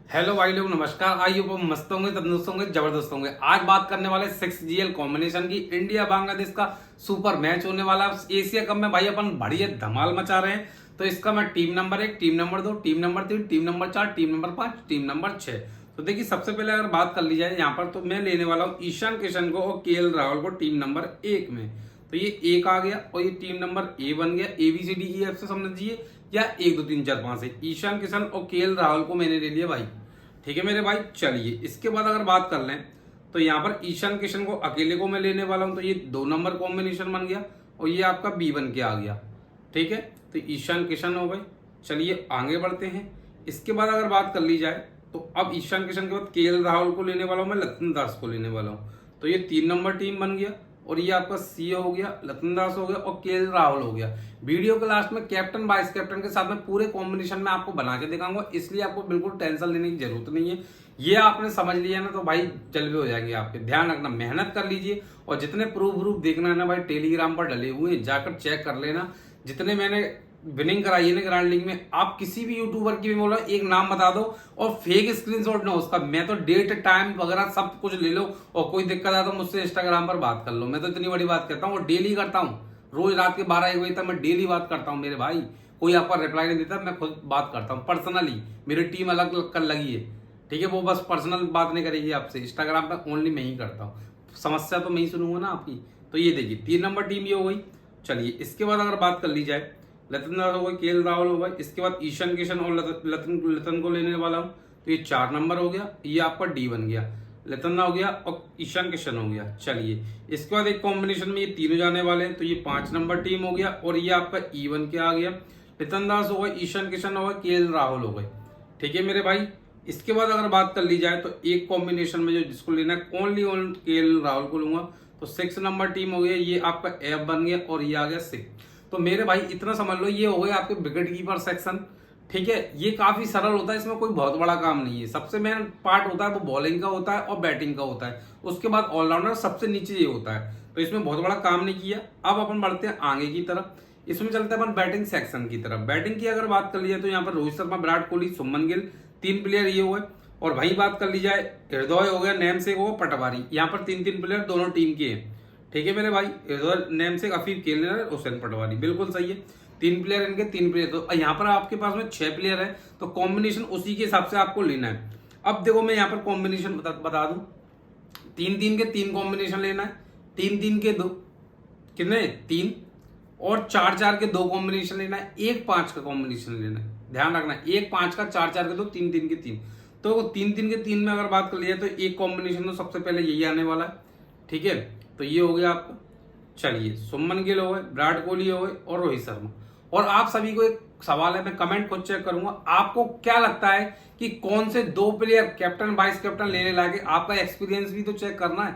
Hello भाई लोग, नमस्कार। आइए वो मस्त होंगे, तंदुरुस्त होंगे, जबरदस्त होंगे। आज बात करने वाले 6GL कॉम्बिनेशन की। इंडिया बांग्लादेश का सुपर मैच होने वाला है। एशिया कप में भाई अपन बढ़िया धमाल मचा रहे हैं। तो इसका मैं team number 1, team number 2, team number 3, team number 4, team number 5, team number 6। तो देखिए, सबसे पहले अगर बात कर ली जाए यहाँ पर, तो मैं लेने वाला हूँ ईशान किशन को और KL राहुल को टीम नंबर 1 में। तो ये एक आ गया और ये टीम नंबर ए बन गया। ABCDEF से समझिए, या 1 2 3 4 5 है। ईशान किशन और KL राहुल को मैंने ले लिया भाई। ठीक है मेरे भाई। चलिए, इसके बाद अगर बात कर लें तो यहाँ पर ईशान किशन को अकेले को मैं लेने वाला हूं। तो ये 2 नंबर कॉम्बिनेशन बन गया और ये आपका B बन के आ गया। ठीक है, तो ईशान किशन हो गए। चलिए आगे बढ़ते हैं। इसके बाद अगर बात कर ली जाए तो अब ईशान किशन के बाद KL राहुल को लेने वाला हूं, मैं लतन दास को लेने वाला हूं। तो ये 3 नंबर टीम बन गया और ये आपका C हो गया, लतन दास हो गया और KL राहुल हो गया। वीडियो के लास्ट में कैप्टन वाइस कैप्टन के साथ में पूरे कॉम्बिनेशन में आपको बना के दिखाऊंगा, इसलिए आपको बिल्कुल टेंशन लेने की जरूरत नहीं है। ये आपने समझ लिया ना तो भाई जलवे हो जाएंगे आपके। ध्यान रखना, मेहनत कर लीजिए और जितने प्रूफ देखना है ना भाई, टेलीग्राम पर डले हुए हैं, जाकर चेक कर लेना। जितने मैंने विनिंग कराई है ना ग्रांड लीग में, आप किसी भी यूट्यूबर की भी बोला एक नाम बता दो और फेक स्क्रीनशॉट ना उसका। मैं तो डेट टाइम वगैरह सब कुछ ले लो और कोई दिक्कत आए तो मुझसे इंस्टाग्राम पर बात कर लो। मैं तो इतनी बड़ी बात करता हूँ और डेली करता हूँ। रोज रात के 12-1 बजे तक मैं डेली बात करता हूँ मेरे भाई। कोई आपका रिप्लाई नहीं देता, मैं खुद बात करता हूँ पर्सनली। मेरी टीम अलग कर लगी है। ठीक है, वो बस पर्सनल बात नहीं करेगी आपसे। इंस्टाग्राम पर ओनली मैं ही करता हूँ। समस्या तो मैं ही सुनूंगा ना आपकी। तो ये देखिए 3 नंबर टीम ये हो गई। चलिए, इसके बाद अगर बात कर ली जाए, लतन दास हो गए, KL राहुल हो गए। इसके बाद ईशान किशन और लतन को लेने वाला हूँ। तो ये 4 नंबर हो गया। ये आपका D बन गया। लतन हो गया और ईशान किशन हो गया। चलिए, इसके बाद एक कॉम्बिनेशन में ये तीनों जाने वाले हैं। तो ये 5 नंबर टीम हो गया और ये आपका E बन के आ गया। लतन दास हो गए, ईशान किशन हो गए, KL राहुल हो गए। ठीक है मेरे भाई। इसके बाद अगर बात कर ली जाए तो एक कॉम्बिनेशन में जो जिसको लेना है, ओनली ऑन KL राहुल को लूंगा। तो 6 नंबर टीम हो गया। ये आपका F बन गया और ये आ गया 6। तो मेरे भाई इतना समझ लो, ये हो गए आपके विकेट कीपर सेक्शन। ठीक है, ये काफी सरल होता है, इसमें कोई बहुत बड़ा काम नहीं है। सबसे मेन पार्ट होता है वो बॉलिंग का होता है और बैटिंग का होता है। उसके बाद ऑलराउंडर सबसे नीचे ये होता है। तो इसमें बहुत बड़ा काम नहीं किया। अब अपन बढ़ते हैं आगे की तरफ। इसमें चलते हैं अपन बैटिंग सेक्शन की तरफ। बैटिंग की अगर बात कर ली जाए तो यहाँ पर रोहित शर्मा, विराट कोहली, शुभमन गिल, 3 प्लेयर ये हुए। और भाई बात कर ली जाए, हृदय हो गया, नेमसेक हो गया, पटवारी। यहाँ पर 3-3 प्लेयर दोनों टीम के हैं। ठीक है मेरे भाई। नेमसेक, अफीफ खेलने, हुसैन पटवारी, बिल्कुल सही है। 3 प्लेयर इनके, 3 प्लेयर। तो यहाँ पर आपके पास में 6 प्लेयर है। तो कॉम्बिनेशन उसी के हिसाब से आपको लेना है। अब देखो मैं यहाँ पर कॉम्बिनेशन बता दूं। 3-3 के 3 कॉम्बिनेशन लेना है। 3-3 के 2 कितने, 3। और 4-4 के 2 कॉम्बिनेशन लेना है। 1-5 का कॉम्बिनेशन लेना है। ध्यान रखना, 1-5 का, 4-4 के 2, 3-3 के 3। तो 3-3 के 3 में अगर बात कर लिया तो एक कॉम्बिनेशन तो सबसे पहले यही आने वाला है। ठीक है, तो ये हो गया आपका। चलिए, शुभमन गिल हो गए, विराट कोहली हो गए और रोहित शर्मा। और आप सभी को एक सवाल है, मैं कमेंट खुद चेक करूंगा, आपको क्या लगता है कि कौन से 2 प्लेयर कैप्टन वाइस कैप्टन लेने लागे? आपका एक्सपीरियंस भी तो चेक करना है,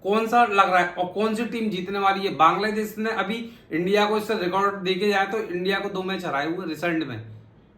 कौन सा लग रहा है और कौन सी टीम जीतने वाली है। बांग्लादेश ने अभी इंडिया को, इससे रिकॉर्ड देखे जाए तो इंडिया को 2 मैच हराए हुए रिसेंट में।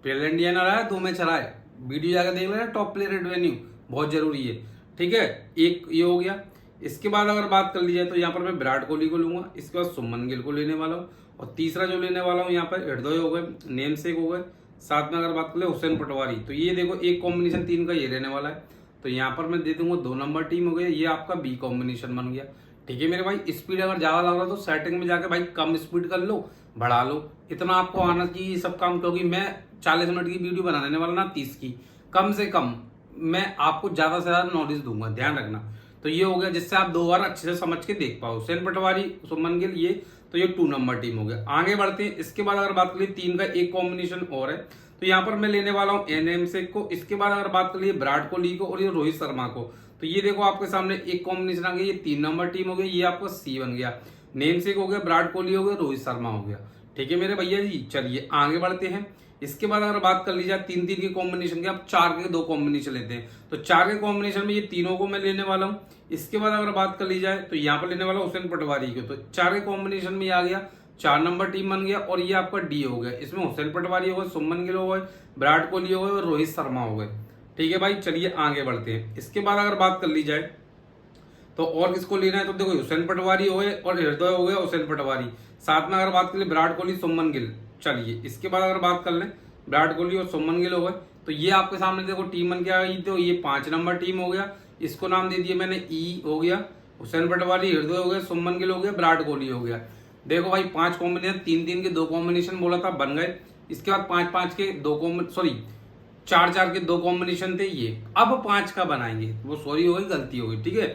पहले इंडिया ने हराया, 2 मैच हराए। वीडियो जाकर देख लेना, टॉप प्लेयर रेवेन्यू बहुत जरूरी है। ठीक है, एक ये हो गया। इसके बाद अगर बात कर ली जाए तो यहाँ पर मैं विराट कोहली को लूंगा। इसके बाद शुभमन गिल को लेने वाला हूँ और तीसरा जो लेने वाला हूँ यहाँ पर हृदय हो गए, नेमसेक हो गए, साथ में अगर बात कर ले हुसैन पटवारी। तो ये देखो एक कॉम्बिनेशन 3 का ये रहने वाला है। तो यहाँ पर मैं दे दूंगा 2 नंबर टीम हो गया। ये आपका B कॉम्बिनेशन बन गया। ठीक है मेरे भाई। स्पीड अगर ज्यादा लग रहा तो सेटिंग में जाके भाई कम स्पीड कर लो, बढ़ा लो। इतना आपको आना चाहिए सब काम, क्योंकि मैं 40 मिनट की वीडियो बनाने वाला ना, 30 की। कम से कम मैं आपको ज्यादा से ज्यादा नॉलेज दूंगा, ध्यान रखना। तो ये हो गया, जिससे आप 2 बार अच्छे से समझ के देख पाओ। हुसैन पटवारी, शुभमन गिल, ये तो ये 2 नंबर टीम हो गया। आगे बढ़ते हैं। इसके बाद अगर बात करिए 3 का एक कॉम्बिनेशन और है। तो यहाँ पर मैं लेने वाला हूँ नेमसेक को। इसके बाद अगर बात करिए विराट कोहली को और ये रोहित शर्मा को। तो ये देखो आपके सामने एक कॉम्बिनेशन आ गया। ये 3 नंबर टीम हो गई। ये आपका C बन गया। नेमसेक हो गया, विराट कोहली हो गया, रोहित शर्मा हो गया। ठीक है मेरे भैया जी। चलिए आगे बढ़ते हैं। इसके बाद अगर बात कर ली जाए 3-3 के कॉम्बिनेशन के, आप 4 के 2 कॉम्बिनेशन लेते हैं। तो 4 के कॉम्बिनेशन में ये तीनों को मैं लेने वाला हूँ। इसके बाद अगर बात कर ली जाए तो यहाँ पर लेने वाला हुसैन पटवारी को। तो 4 के कॉम्बिनेशन में आ गया, 4 नंबर टीम बन गया और ये आपका D हो गया। इसमें हुसैन पटवारी हो गए, शुभमन गिल हो गए, विराट कोहली हो गए और रोहित शर्मा हो गए। ठीक है भाई। चलिए आगे बढ़ते हैं। इसके बाद अगर बात कर ली जाए तो और किसको लेना है, तो देखो हुसैन पटवारी हो गए और हृदय हो गया, हुसैन पटवारी। साथ में अगर बात करें विराट कोहली, शुभमन गिल। चलिए, इसके बाद अगर बात कर लें, विराट कोहली और शुभमन गिल हो गए। तो ये आपके सामने देखो टीम बन के आ गई। तो ये 5 नंबर टीम हो गया, इसको नाम दे दिया मैंने ई हो गया, हुसैन पटवारी, हृदय हो गया, शुभमन गिल हो गया, विराट कोहली हो गया। देखो भाई 5 कॉम्बिनेशन, 3-3 के 2 कॉम्बिनेशन बोला था, बन गए। इसके बाद 5-5 के 2 सॉरी 4-4 के 2 कॉम्बिनेशन थे ये, अब 5 का बनाएंगे, वो सॉरी हो गई, गलती हो गई, ठीक है।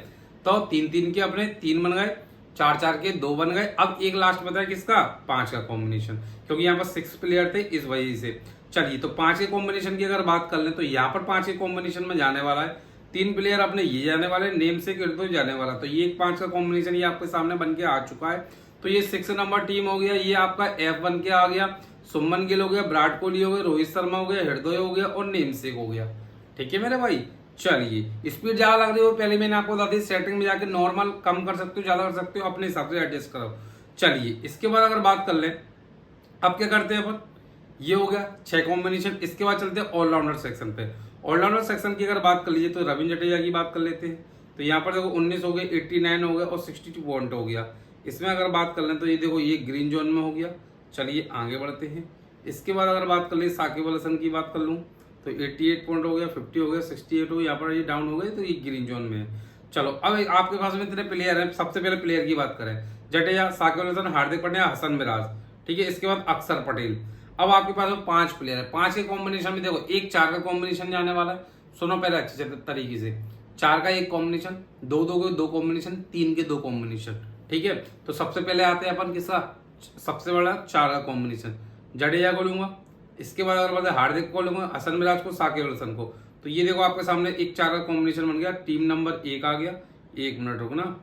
तो 3-3 के अपने 3 बन गए, 4-4 के 2 बन गए। अब एक लास्ट बता है किसका, 5 का कॉम्बिनेशन, क्योंकि यहाँ पर 6 प्लेयर थे इस वजह से। चलिए तो 5 के कॉम्बिनेशन की अगर बात कर लें तो यहाँ पर 5 के कॉम्बिनेशन में जाने वाला है 3 प्लेयर अपने ये जाने वाले, नेम से गिरदो जाने वाला। तो ये 5 का कॉम्बिनेशन ये आपके सामने बन के आ चुका है। तो ये 6 नंबर टीम हो गया, ये आपका F बन के आ गया, शुभमन गिल हो गया, विराट कोहली हो गया, रोहित शर्मा हो गया, हृदय हो गया और नेमसेक हो गया। ठीक है मेरे भाई। चलिए स्पीड ज्यादा लग रही हो, पहले मैंने आपको बता दी, सेटिंग में जाके नॉर्मल कम कर सकते हो, ज्यादा कर सकते हो, अपने हिसाब से एडजस्ट करो। चलिए इसके बाद अगर बात कर ले, अब क्या करते हैं अपन, ये हो गया 6 कॉम्बिनेशन। इसके बाद चलते हैं ऑलराउंडर सेक्शन पे। ऑलराउंडर सेक्शन की अगर बात कर लीजिए तो रविंद्र जडेजा की बात कर लेते हैं। तो यहाँ पर देखो 19 हो गए, 89 हो गया और 62 पॉइंट हो गया। इसमें अगर बात कर लें तो ये देखो ये ग्रीन जोन में हो गया। चलिए आगे बढ़ते हैं। इसके बाद अगर बात कर ले साकिब अल हसन की बात कर लूँ तो 88 पॉइंट हो गया, 50 हो गया, 68 हो गया, यहाँ पर ये डाउन हो गए तो ये ग्रीन जोन में है। चलो अब आपके पास में इतने प्लेयर हैं, सबसे पहले प्लेयर की बात करें, जडेजा, साकिब अल हसन, हार्दिक पांड्या, हसन मिराज, ठीक है। इसके बाद अक्षर पटेल। अब आपके पास में 5 प्लेयर है, 5 के कॉम्बिनेशन में देखो एक 4 का कॉम्बिनेशन जाने वाला है। सुनो पहले अच्छे तरीके से, 4 का एक कॉम्बिनेशन, 2-2 के 2 कॉम्बिनेशन, 3 के 2 कॉम्बिनेशन, ठीक है। तो सबसे पहले आते हैं अपन किसका, सबसे बड़ा 4 का कॉम्बिनेशन, जडेजा को लूंगा। इसके बाद अगर बात हार्दिक को लूंगा, हसन मिराज को, साकिब अल हसन को। तो ये देखो आपके सामने एक 4 का कॉम्बिनेशन बन गया। टीम नंबर 1 आ गया, 1 मिनट रुकना,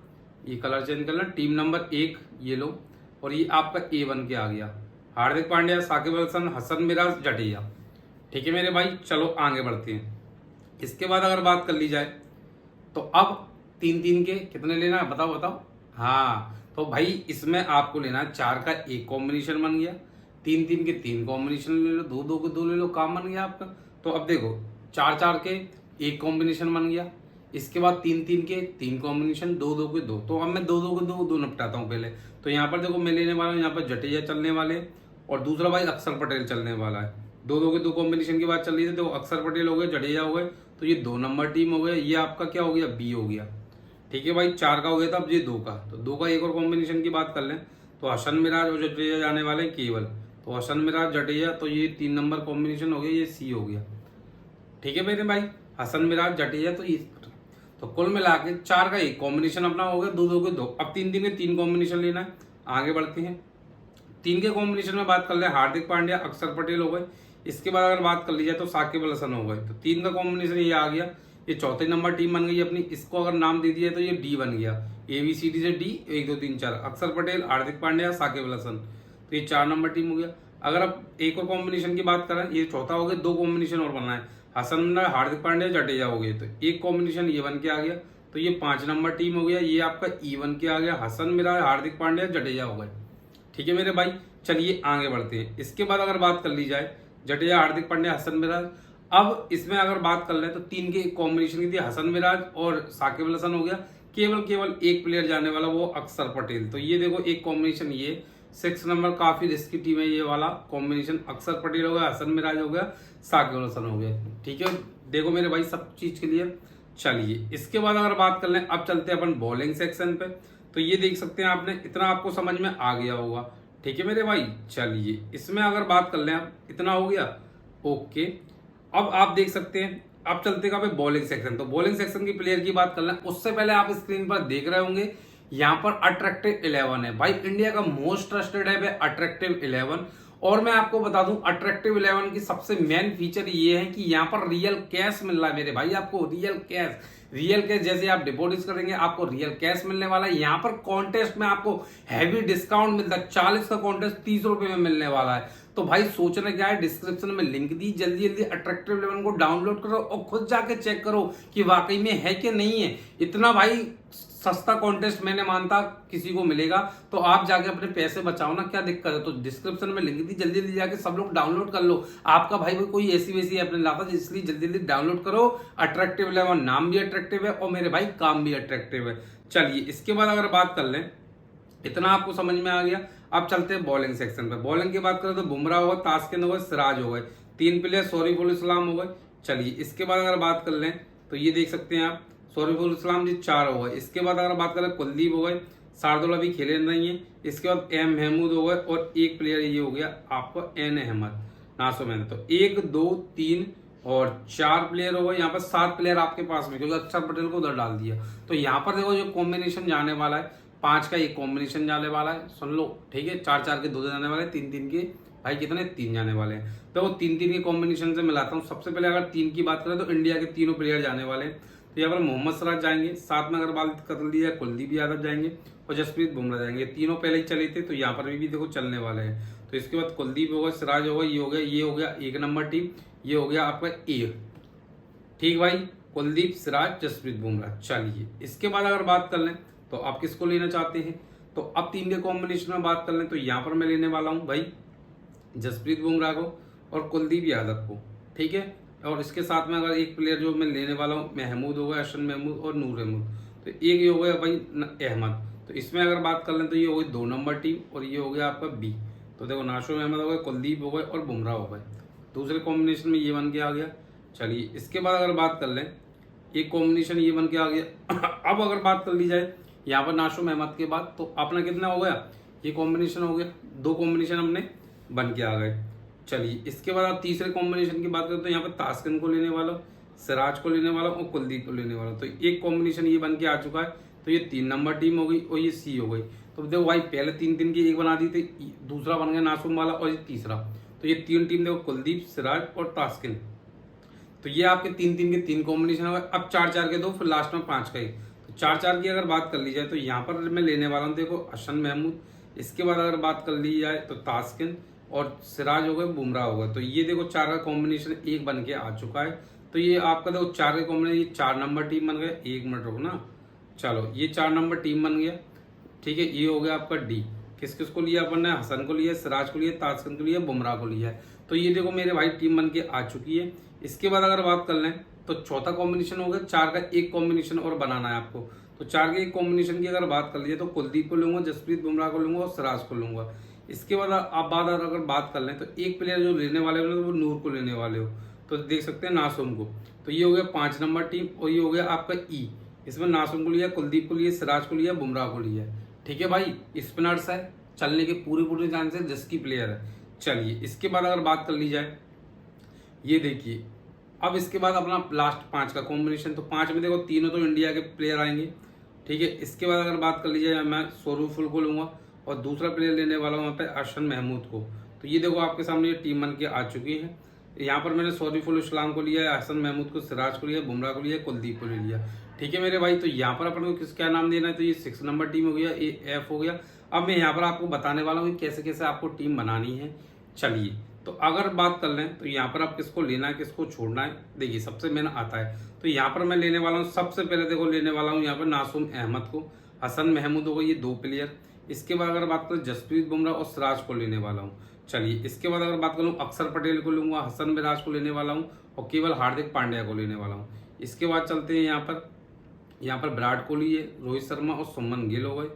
ये कलर चेंज करना। टीम नंबर 1 ये लो, और ये आपका A बन के आ गया, हार्दिक पांड्या, साकिब अल हसन, हसन मिराज, जडेजा। ठीक है मेरे भाई। चलो आगे बढ़ते हैं। इसके बाद अगर बात कर ली जाए तो अब 3-3 के कितने लेना है, बताओ बताओ। हाँ तो भाई इसमें आपको लेना है 4 का एक कॉम्बिनेशन बन गया, 3-3 के 3 कॉम्बिनेशन ले लो, 2-2 के 2 ले लो, काम बन गया आपका। तो अब देखो 4-4 के एक कॉम्बिनेशन बन गया। इसके बाद 3-3 के 3 कॉम्बिनेशन, 2-2 के 2। तो अब मैं 2-2 के 2 निपटाता हूँ पहले। तो यहाँ पर देखो मैं लेने वाला हूँ, यहाँ पर जडेजा चलने वाले और दूसरा भाई अक्षर पटेल चलने वाला है। 2-2 के 2 कॉम्बिनेशन की बात चल रही थी, तो अक्षर पटेल हो गए, जडेजा हो गए, तो ये 2 नंबर टीम हो गया। ये आपका क्या हो गया, बी हो गया। ठीक है भाई, 4 का हो गया था, अब ये 2 का। तो 2 का एक और कॉम्बिनेशन की बात कर लें तो हसन मिराज और जडेजा जाने वाले केवल। तो हसन मिराज जडेजा, तो ये 3 नंबर कॉम्बिनेशन हो गया, ये सी हो गया। ठीक है मेरे भाई, हसन मिराज जडेजा। तो कुल मिला के 4 का एक कॉम्बिनेशन अपना हो गया, 2-2 के 2। अब 3-3 के 3 कॉम्बिनेशन लेना है। आगे बढ़ते हैं। 3 के कॉम्बिनेशन में बात कर ले, हार्दिक पांड्या, अक्षर पटेल हो गए। इसके बाद अगर बात कर ली जाए तो साकिब अल हसन हो गए। तो 3 का कॉम्बिनेशन ये आ गया, ये चौथे नंबर टीम बन गई अपनी। इसको अगर नाम दे दिया तो ये डी बन गया, ABCD से डी, 1 2 3 4, अक्षर पटेल, हार्दिक पांड्या, साकिब अल हसन। तो ये 4 नंबर टीम हो गया। अगर अब एक और कॉम्बिनेशन की बात करें, ये चौथा हो गया, 2 कॉम्बिनेशन और बनना है, हसन, हार्दिक पांड्या, जडेजा हो गए। तो एक कॉम्बिनेशन ये बन के आ गया, तो ये 5 नंबर टीम हो गया। ये आपका ई बन के आ गया, हसन मिराज, हार्दिक पांड्या, जडेजा हो गए। ठीक है मेरे भाई। चलिए आगे बढ़ते हैं। इसके बाद अगर बात कर ली जाए, जडेजा, हार्दिक पांड्या, हसन मिराज। अब इसमें अगर बात कर ले तो 3 के कॉम्बिनेशन की थी, हसन मिराज और साकिब अल हसन हो गया। केवल एक प्लेयर जाने वाला, वो अक्षर पटेल। तो ये देखो एक कॉम्बिनेशन, ये 6 नंबर, काफी रिस्की टीम है ये वाला कॉम्बिनेशन। अक्षर पटेल हो गया, हसन मिराज हो गया, साकिब अल हसन हो गया। ठीक है, देखो मेरे भाई सब चीज के लिए। चलिए इसके बाद अगर बात कर लें, अब चलते हैं अपन बॉलिंग सेक्शन पे। तो ये देख सकते हैं आपने, इतना आपको समझ में आ गया होगा। ठीक है मेरे भाई। चलिए इसमें अगर बात कर लें, आप इतना हो गया, ओके। अब आप देख सकते हैं, अब चलते हैं बॉलिंग सेक्शन। तो बॉलिंग सेक्शन की प्लेयर की बात कर लें, उससे पहले आप स्क्रीन पर देख रहे होंगे यहाँ पर अट्रैक्टिव 11 है। भाई इंडिया का मोस्ट ट्रस्टेड है अट्रैक्टिव 11। और मैं आपको बता दूं, अट्रैक्टिव 11 की सबसे मेन फीचर ये है कि यहाँ पर रियल कैश मिल रहा है मेरे भाई, आपको रियल कैश जैसे आप डिपॉजिट करेंगे आपको रियल कैश मिलने वाला है। यहाँ पर कॉन्टेस्ट में आपको हैवी डिस्काउंट मिलता है, 40 का कॉन्टेस्ट 30 रुपए में मिलने वाला है। तो भाई सोचना क्या है, डिस्क्रिप्शन में लिंक दी, जल्दी जल्दी अट्रैक्टिव 11 को डाउनलोड करो और खुद जाके चेक करो कि वाकई में है कि नहीं है। इतना भाई सस्ता कॉन्टेस्ट मैंने मानता किसी को मिलेगा, तो आप जाके अपने पैसे बचाओ ना, क्या दिक्कत है। तो डिस्क्रिप्शन में लिंक दी, जल्दी जल्दी जाके सब लोग डाउनलोड कर लो। आपका भाई कोई ऐसी वैसी ऐप नहीं लाता, इसलिए जल्दी जल्दी डाउनलोड करो। अट्रैक्टिव 11 नाम भी अट्रैक्टिव है और मेरे भाई काम भी अट्रैक्टिव है। चलिए इसके बाद अगर बात कर लें, इतना आपको समझ में आ गया। अब चलते हैं बॉलिंग सेक्शन पे। बॉलिंग की बात करें तो बुमराह हो गए, तास्किन हो गए, सिराज हो गए, 3 प्लेयर, शरीफुल इस्लाम हो गए। चलिए इसके बाद अगर बात कर लें तो ये देख सकते हैं आप शरीफुल इस्लाम जी 4 हो गए। इसके बाद अगर बात करें कुलदीप हो गए, शार्दुल अभी खेले नहीं है। इसके बाद एम महमूद हो गए और एक प्लेयर ये हो गया आपको एन अहमद नासो मैंने। तो 1 2 3 और 4 प्लेयर हो गए। यहाँ पर 7 प्लेयर आपके पास में, क्योंकि अक्षर पटेल को उधर डाल दिया। तो यहाँ पर देखो जो कॉम्बिनेशन जाने वाला है 5 का एक कॉम्बिनेशन जाने वाला है, सुन लो ठीक है। 4 के 2 जाने वाले, 3 के भाई कितने 3 जाने वाले हैं। तो वो 3 के कॉम्बिनेशन से मिलाता हूँ। सबसे पहले अगर 3 की बात करें तो इंडिया के तीनों प्लेयर जाने वाले हैं। तो यहाँ पर मोहम्मद सिराज जाएंगे, साथ में अगर बात कर ली जाए कुलदीप यादव जाएंगे और जसप्रीत बुमराह जाएंगे। तीनों पहले ही चले थे, तो यहाँ पर भी देखो चलने वाले हैं। तो इसके बाद कुलदीप होगा, सिराज होगा, ये हो गया 1 नंबर टीम। ये हो गया आपका ए, ठीक भाई, कुलदीप सिराज जसप्रीत बुमराह। चलिए इसके बाद अगर बात कर लें तो आप किसको लेना चाहते हैं। तो अब 3 के कॉम्बिनेशन में बात कर लें तो यहाँ पर मैं लेने वाला हूँ भाई जसप्रीत बुमराह को और कुलदीप यादव को, ठीक है। और इसके साथ में अगर एक प्लेयर जो मैं लेने वाला हूँ महमूद होगा, अशन महमूद और नूर अहमद। तो एक ये हो गया भाई अहमद। तो इसमें अगर बात कर लें तो ये हो गई 2 नंबर टीम और ये हो गया आपका बी। तो देखो नाशो अहमद हो गए, कुलदीप हो गए और बुमराह हो गए। दूसरे कॉम्बिनेशन में ये बन के आ गया। चलिए इसके बाद अगर बात कर लें एक कॉम्बिनेशन ये बन के आ गया। अब अगर बात कर ली जाए यहाँ पर नाशो अहमद के बाद तो अपना कितना हो गया, ये कॉम्बिनेशन हो गया, 2 कॉम्बिनेशन अपने बन के आ गए। चलिए इसके बाद आप तीसरे कॉम्बिनेशन की बात करें तो यहाँ पर तास्किन को लेने वाला, सिराज को लेने वाला और कुलदीप को लेने वाला। तो एक कॉम्बिनेशन ये बन के आ चुका है। तो ये 3 नंबर टीम हो गई और ये सी हो गई। तो देखो भाई पहले 3 की एक बना दी थी, दूसरा बन गया नासुम वाला और ये तीसरा। तो ये 3 टीम देखो कुलदीप, सिराज और तास्किन। तो ये आपके 3 के 3 कॉम्बिनेशन हो गए। अब 4 के 2, फिर लास्ट में 5 का ही। तो 4 की अगर बात कर ली जाए तो यहाँ पर मैं लेने वाला हूँ देखो अशन महमूद। इसके बाद अगर बात कर ली जाए तो तास्किन और सिराज हो गए, बुमराह हो गए। तो ये देखो 4 का कॉम्बिनेशन एक बन के आ चुका है। तो ये आपका देखो 4 के कॉम्बिनेशन, ये 4 नंबर टीम बन गए। 1 मिनट रुको ना, चलो ये 4 नंबर टीम बन गया, ठीक है। ये हो गया आपका डी। किस किस को लिया अपन ने, हसन को लिया, सिराज को लिया, तास्किन को लिया, बुमराह को लिया है। तो ये देखो मेरे भाई टीम बन के आ चुकी है। इसके बाद अगर बात कर लें तो चौथा कॉम्बिनेशन हो गया। 4 का एक कॉम्बिनेशन और बनाना है आपको। तो 4 के एक कॉम्बिनेशन की अगर बात कर लीजिए तो कुलदीप को लूंगा, जसप्रीत बुमराह को लूंगा और सिराज को लूंगा। इसके बाद आप अगर बात कर लें तो एक प्लेयर जो लेने वाले हो वो नूर को लेने वाले हो। तो देख सकते हैं नासुम को। तो ये हो गया 5 नंबर टीम और ये हो गया आपका ई। इसमें नासुम को लिया, कुलदीप को लिया, सिराज को लिया, बुमराह को लिया, ठीक है भाई। स्पिनर्स है, चलने के पूरे चांसेस जिसकी प्लेयर है। चलिए इसके बाद अगर बात कर ली जाए, ये देखिए अब इसके बाद अपना लास्ट 5 का कॉम्बिनेशन। तो 5 में देखो तीनों तो इंडिया के प्लेयर आएंगे, ठीक है। इसके बाद अगर बात कर ली जाए मैं शरीफुल को लूंगा और दूसरा प्लेयर लेने वाला हूँ यहाँ पे अरशन महमूद को। तो ये देखो आपके सामने ये टीम बन के आ चुकी है। यहाँ पर मैंने शरीफुल इस्लाम को लिया, हसन महमूद को, सिराज को लिया, बुमराह को लिया, कुलदीप को ले लिया, ठीक है मेरे भाई। तो यहाँ पर अपन को क्या नाम देना है, तो ये 6 नंबर टीम हो गया, ये एफ हो गया। अब मैं यहाँ पर आपको बताने वाला हूँ कैसे कैसे आपको टीम बनानी है। चलिए तो अगर बात कर लें तो यहाँ पर आप किसको लेना है, किसको छोड़ना है, देखिए सबसे मेन आता है। तो यहाँ पर मैं लेने वाला हूँ, सबसे पहले देखो लेने वाला हूँ यहाँ पर नासुम अहमद को, हसन महमूद हो गए, ये 2 प्लेयर। इसके बाद अगर बात करें जसप्रीत बुमराह और सिराज को लेने वाला हूँ। चलिए इसके बाद अगर बात करूँ अक्षर पटेल को लूंगा, हसन मिराज को लेने वाला हूँ और केवल हार्दिक पांड्या को लेने वाला हूँ। इसके बाद चलते हैं यहाँ पर विराट कोहली है, रोहित शर्मा और सुमन गिल हो गए।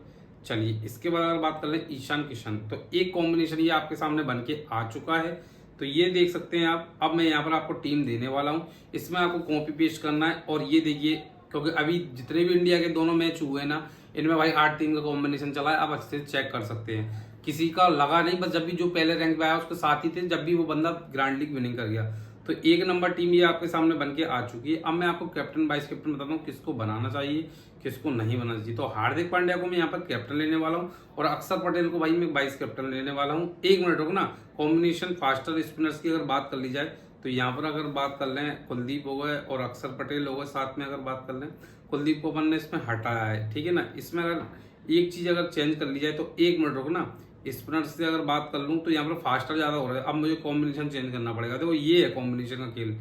चलिए इसके बाद अगर बात कर लें ईशान किशन, तो एक कॉम्बिनेशन ये आपके सामने बन के आ चुका है। तो ये देख सकते हैं आप। अब मैं यहाँ पर आपको टीम देने वाला हूँ, इसमें आपको कॉपी पेस्ट करना है। और ये देखिए क्योंकि अभी जितने भी इंडिया के दोनों मैच हुए ना, इनमें भाई 8 टीम का कॉम्बिनेशन चला है। आप अच्छे से चेक कर सकते हैं, किसी का लगा नहीं, बस जब भी जो पहले रैंक पे आया उसके साथ ही थे, जब भी वो बंदा ग्रैंड लीग विनिंग कर गया। तो 1 नंबर टीम ये आपके सामने बन के आ चुकी है। अब मैं आपको कैप्टन वाइस कैप्टन बताता हूँ किसको बनाना चाहिए, किसको नहीं बनाना चाहिए। तो हार्दिक पांड्या को मैं यहाँ पर कैप्टन लेने वाला हूँ और अक्षर पटेल को भाई मैं वाइस कैप्टन लेने वाला हूँ। 1 मिनट रुको ना, कॉम्बिनेशन फास्टर स्पिनर्स की अगर बात कर ली जाए तो यहाँ पर अगर बात कर लें कुलदीप हो गए और अक्षर पटेल हो गए, साथ में अगर बात कर लें कुलदीप को अपन ने इसमें हटाया है, ठीक है ना। इसमें अगर एक चीज अगर चेंज कर ली जाए तो 1 मिनट रुको ना, स्पिनर से अगर बात कर लूँ तो यहाँ पर फास्टर ज्यादा हो रहा है। अब मुझे कॉम्बिनेशन चेंज करना पड़ेगा। देखो ये है कॉम्बिनेशन का खेल।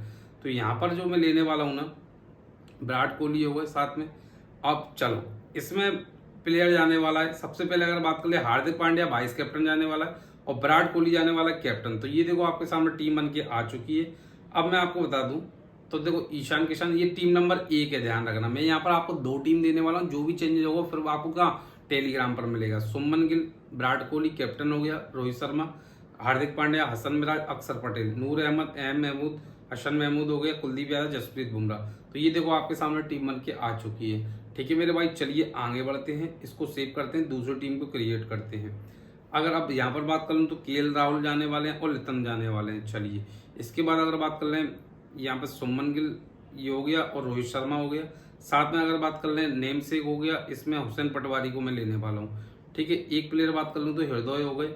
तो यहाँ पर जो मैं लेने वाला हूँ ना, विराट कोहली हो गए साथ में। अब चलो इसमें प्लेयर जाने वाला है। सबसे पहले अगर बात कर ले हार्दिक पांड्या वाइस कैप्टन जाने वाला है और विराट कोहली जाने वाला है कैप्टन। तो ये देखो आपके सामने टीम बन के आ चुकी है। अब मैं आपको बता दूं तो देखो ईशान किशन ये टीम नंबर 1 है, ध्यान रखना। मैं यहाँ पर आपको 2 टीम देने वाला हूँ, जो भी चेंज होगा फिर आपको कहाँ टेलीग्राम पर मिलेगा। सुमन गिल, विराट कोहली कैप्टन हो गया, रोहित शर्मा, हार्दिक पांड्या, हसन मिराज, अक्षर पटेल, नूर अहमद, एम महमूद, हसन महमूद हो गया, कुलदीप यादव, जसप्रीत बुमराह। तो ये देखो आपके सामने टीम बन के आ चुकी है। ठीक है मेरे भाई, चलिए आगे बढ़ते हैं, इसको सेव करते हैं, दूसरी टीम को क्रिएट करते हैं। अगर अब यहाँ पर बात कर लूँ तो केएल राहुल जाने वाले हैं और लितन जाने वाले हैं। चलिए इसके बाद अगर बात कर लें यहाँ पर सुमन गिल ये हो गया और रोहित शर्मा हो गया। साथ में अगर बात कर लें नेम सेक हो गया, इसमें हुसैन पटवारी को मैं लेने वाला हूँ। ठीक है, एक प्लेयर बात कर लूँ तो हृदय हो गए।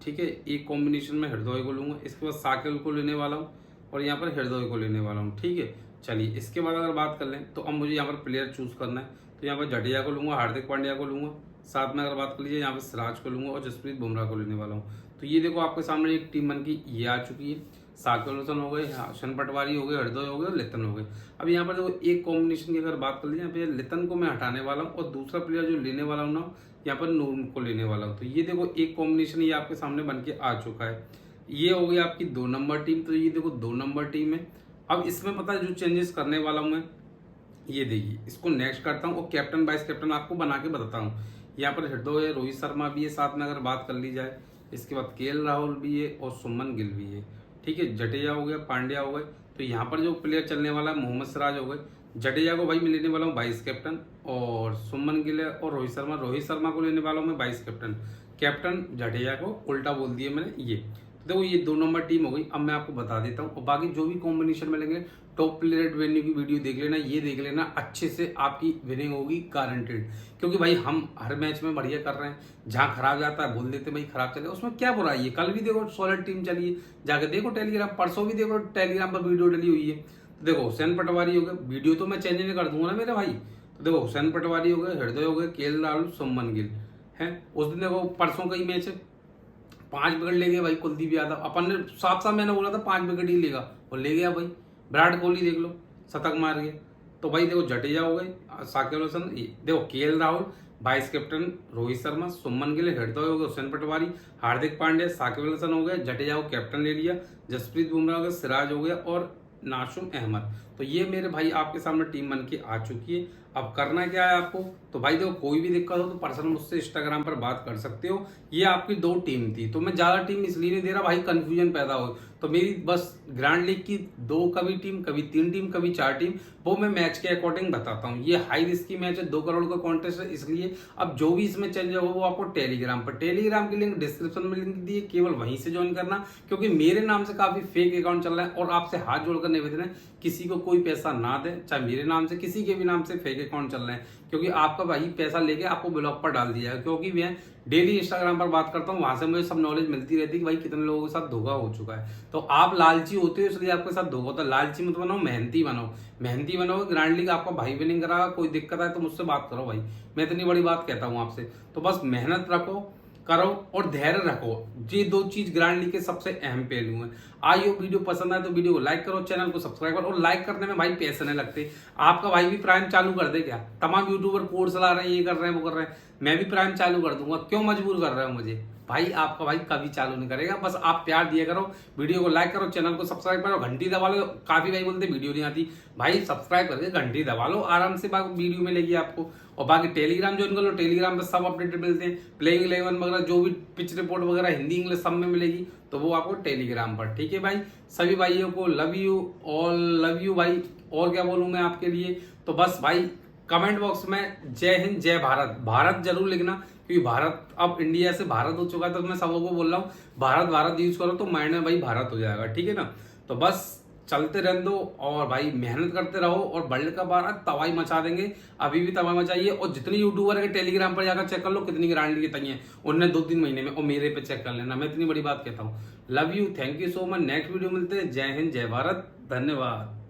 ठीक है, एक कॉम्बिनेशन में हृदय को लूंगा, इसके बाद साकिब को लेने वाला हूँ और यहाँ पर हृदय को लेने वाला हूँ। ठीक है, चलिए इसके बाद अगर बात कर लें तो अब मुझे यहाँ पर प्लेयर चूज करना है। तो यहाँ पर जडेजा को लूंगा, हार्दिक पांड्या को लूंगा, साथ में अगर बात कर लीजिए यहाँ पर सिराज को लूंगा और जसप्रीत बुमराह को लेने वाला हूँ। तो ये देखो आपके सामने एक टीम बन की ये आ चुकी है। साकिब अल हसन हो गए, हसन पटवारी हो गए, हृदय हो गए और लितन हो गए। अब यहाँ पर देखो एक कॉम्बिनेशन की अगर बात कर लीजिए, यहाँ पे लितन को मैं हटाने वाला हूँ और दूसरा प्लेयर जो लेने वाला हूँ ना यहाँ पर नूर को लेने वाला हूँ। तो ये देखो एक कॉम्बिनेशन ये आपके सामने बन के आ चुका है। ये हो गई आपकी 2 नंबर टीम। तो ये देखो 2 नंबर टीम है। अब इसमें पता है जो चेंजेस करने वाला हूँ मैं, ये देखिए इसको नेक्स्ट करता हूँ और कैप्टन वाइस कैप्टन आपको बना के बताता हूँ। यहाँ पर हृदय है, रोहित शर्मा भी है, साथ में अगर बात कर ली जाए इसके बाद केएल राहुल भी है और सुमन गिल भी है। ठीक है, जडेजा हो गया, पांड्या हो गए। तो यहाँ पर जो प्लेयर चलने वाला है मोहम्मद सिराज हो गए। जडेजा को भाई मैं लेने वाला हूँ वाइस कैप्टन और सुमन गिल है और रोहित शर्मा को लेने वाला हूँ मैं वाइस कैप्टन। कैप्टन जडेजा को उल्टा बोल दिया मैंने ये। तो देखो ये 2 नंबर टीम हो गई। अब मैं आपको बता देता हूँ और बाकी जो भी कॉम्बिनेशन मिलेंगे टॉप प्लेयर वेन्यू की वीडियो देख लेना, ये देख लेना, अच्छे से आपकी विनिंग होगी गारंटेड। क्योंकि भाई हम हर मैच में बढ़िया कर रहे हैं, जहां खराब जाता है बोल देते भाई खराब चले, उसमें क्या बुराई है। कल भी देखो सॉलिड टीम चली है, जाके देखो टेलीग्राम, परसों भी देखो टेलीग्राम पर वीडियो डली हुई है। तो देखो हुसैन पटवारी हो गए, वीडियो तो मैं चेंज नहीं कर दूंगा ना मेरे भाई। तो देखो हुसैन पटवारी हो गए, हृदय हो गए, केएल राहुल, सुमन गिल है। उस दिन देखो परसों का ही मैच है, 5 विकेट ले गए भाई कुलदीप यादव। अपन ने साफ साफ मैंने बोला था 5 विकेट ही लेगा और ले गया भाई। विराट कोहली देख लो शतक मार गया। तो भाई देखो जडेजा हो गए, साकिब अल हसन, देखो KL Rahul vice captain, Rohit Sharma, Suman Gill, Hridoy हो गए, हुसैन पटवारी, हार्दिक पांड्या, साकिब अल हसन हो गए, जडेजा को कैप्टन ले लिया, जसप्रीत बुमराह हो गया, सिराज हो गया और नासुम अहमद। तो ये मेरे भाई आपके सामने टीम बन के आ चुकी है। अब करना क्या है आपको, तो भाई देखो कोई भी दिक्कत हो तो पर्सनल मुझसे इंस्टाग्राम पर बात कर सकते हो। ये आपकी 2 टीम थी, तो मैं ज्यादा टीम इसलिए नहीं दे रहा भाई कंफ्यूजन पैदा हो। तो मेरी बस ग्रैंड लीग की 2 कभी टीम, कभी 3 टीम, कभी 4 टीम, वो मैं मैच के अकॉर्डिंग बताता हूँ। ये हाई रिस्क की मैच है, 2 करोड़ का कॉन्टेस्ट है, इसलिए अब जो भी इसमें चेंज होगा वो आपको टेलीग्राम पर, टेलीग्राम की लिंक डिस्क्रिप्शन में लिंक दी है, केवल वहीं से ज्वाइन करना। क्योंकि मेरे नाम से काफी फेक अकाउंट चल रहा है और आपसे हाथ जोड़कर निवेदन है किसी को कोई पैसा ना दे, चाहे मेरे नाम से किसी के भी नाम से फेक अकाउंट चल रहे हैं। क्योंकि आपका भाई पैसा लेके आपको ब्लॉक पर डाल दिया है। क्योंकि मैं डेली इंस्टाग्राम पर बात करता हूँ, वहां से मुझे सब नॉलेज मिलती रहती है कि भाई कितने लोगों के साथ धोखा हो चुका है। तो आप लालची होते हो इसलिए आपके साथ धोखा होता है। लालची मत बनाओ, मेहनती बनाओ, मेहनती बनाओ। ग्रैंड लीग आपका भाई विनिंग करा, कोई दिक्कत है तो मुझसे बात करो भाई, मैं इतनी बड़ी बात कहता हूँ आपसे। तो बस मेहनत रखो, करो और धैर्य रखो, ये 2 चीज ग्रैंड लीग के सबसे अहम पहलू हैं। आइए वीडियो पसंद आए तो वीडियो को लाइक करो, चैनल को सब्सक्राइब करो। और लाइक करने में भाई पैसे नहीं लगते। आपका भाई भी प्राइम चालू कर दे क्या? तमाम यूट्यूबर कोर्स ला रहे हैं, ये कर रहे हैं, वो कर रहे हैं, मैं भी प्राइम चालू कर दूंगा। क्यों मजबूर कर रहे हो मुझे भाई? आपका भाई कभी चालू नहीं करेगा, बस आप प्यार दिया करो, वीडियो को लाइक करो, चैनल को सब्सक्राइब करो, घंटी दबा लो। काफी भाई बोलते वीडियो नहीं आती, भाई सब्सक्राइब करके घंटी दबा लो, आराम से वीडियो मिलेगी आपको। और बाकी टेलीग्राम ज्वाइन कर लो, टेलीग्राम पे सब अपडेट मिलते हैं, प्लेइंग 11 वगैरह, जो भी पिच रिपोर्ट वगैरह हिंदी इंग्लिश सब में मिलेगी, तो वो आपको टेलीग्राम पर। ठीक है भाई, सभी भाइयों को love you, all love you भाई। और क्या बोलूं मैं आपके लिए, तो बस भाई कमेंट बॉक्स में जय हिंद जय भारत, भारत जरूर लिखना। क्योंकि भारत अब इंडिया से भारत हो चुका है, तो मैं सबको बोल रहा हूँ भारत भारत यूज करो तो माइंड में भाई भारत हो जाएगा। ठीक है ना, तो बस चलते रहने दो और भाई मेहनत करते रहो और वर्ल्ड कप आ रहा है, तबाही मचा देंगे। अभी भी तबाही मचाइए। और जितने यूट्यूबर है टेलीग्राम पर जाकर चेक कर लो कितनी ग्रांड की तई है उनने 2-3 महीने में, और मेरे पे चेक कर लेना, मैं इतनी बड़ी बात कहता हूँ। Love you, thank you so much. Next video मिलते हैं। जय हिंद जय भारत, धन्यवाद।